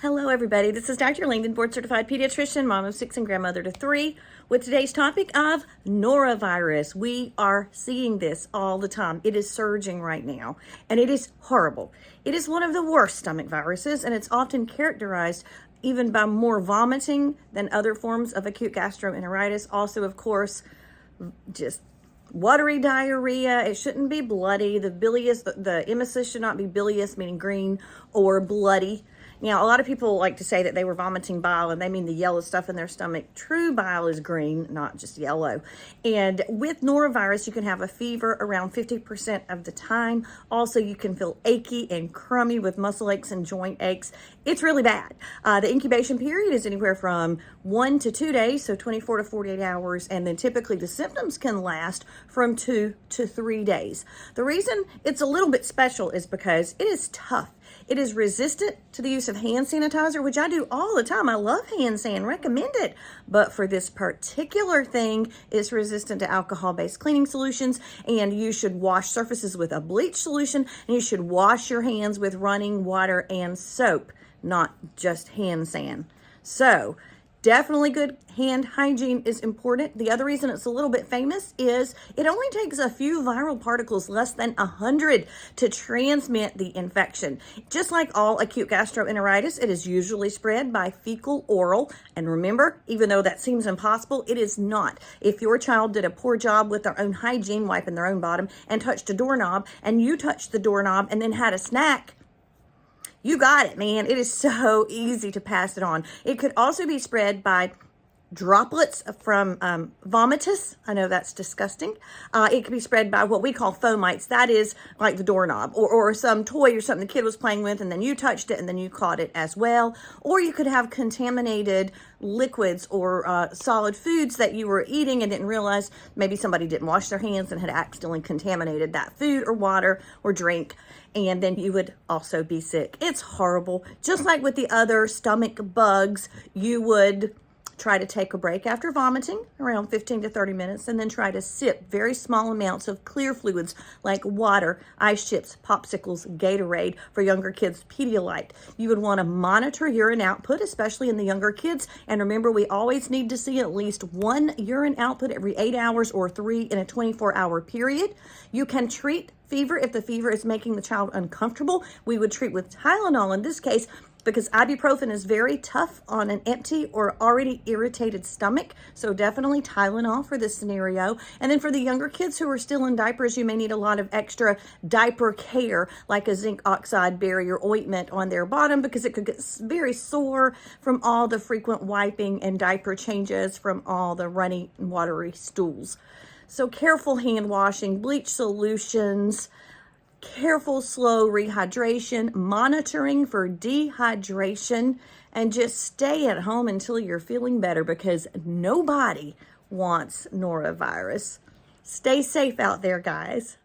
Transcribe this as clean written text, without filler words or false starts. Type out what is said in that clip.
Hello, everybody. This is Dr. Langdon, board certified pediatrician, mom of 6 and grandmother to 3, with today's topic of norovirus. We are seeing this all the time. It is surging right now, and it is horrible. It is one of the worst stomach viruses, and it's often characterized even by more vomiting than other forms of acute gastroenteritis. Also, of course, just watery diarrhea. It shouldn't be bloody. The emesis should not be bilious, meaning green, or bloody. Now, a lot of people like to say that they were vomiting bile, and they mean the yellow stuff in their stomach. True bile is green, not just yellow. And with norovirus, you can have a fever around 50% of the time. Also, you can feel achy and crummy with muscle aches and joint aches. It's really bad. The incubation period is anywhere from 1 to 2 days, so 24 to 48 hours, and then typically the symptoms can last from 2 to 3 days. The reason it's a little bit special is because it is tough. It is resistant to the use of hand sanitizer, which I do all the time. I love hand sand, recommend it. But for this particular thing, it's resistant to alcohol-based cleaning solutions, and you should wash surfaces with a bleach solution, and you should wash your hands with running water and soap, not just hand sand. So, definitely good hand hygiene is important. The other reason it's a little bit famous is it only takes a few viral particles, less than 100, to transmit the infection. Just like all acute gastroenteritis, it is usually spread by fecal oral. And remember, even though that seems impossible, it is not. If your child did a poor job with their own hygiene, wiping their own bottom, and touched a doorknob, and you touched the doorknob and then had a snack, you got it, man. It is so easy to pass it on. It could also be spread by droplets from vomitus. I know that's disgusting. It could be spread by what we call fomites. That is like the doorknob or some toy or something the kid was playing with, and then you touched it and then you caught it as well. Or you could have contaminated liquids or solid foods that you were eating and didn't realize maybe somebody didn't wash their hands and had accidentally contaminated that food or water or drink, and then you would also be sick. It's horrible. Just like with the other stomach bugs, you would try to take a break after vomiting, around 15 to 30 minutes, and then try to sip very small amounts of clear fluids like water, ice chips, popsicles, Gatorade. For younger kids, Pedialyte. You would want to monitor urine output, especially in the younger kids. And remember, we always need to see at least 1 urine output every 8 hours or 3 in a 24-hour period. You can treat fever if the fever is making the child uncomfortable. We would treat with Tylenol in this case, because ibuprofen is very tough on an empty or already irritated stomach. So definitely Tylenol for this scenario. And then for the younger kids who are still in diapers, you may need a lot of extra diaper care, like a zinc oxide barrier ointment on their bottom, because it could get very sore from all the frequent wiping and diaper changes from all the runny and watery stools. So careful hand washing, bleach solutions, careful, slow rehydration, monitoring for dehydration, and just stay at home until you're feeling better, because nobody wants norovirus. Stay safe out there, guys.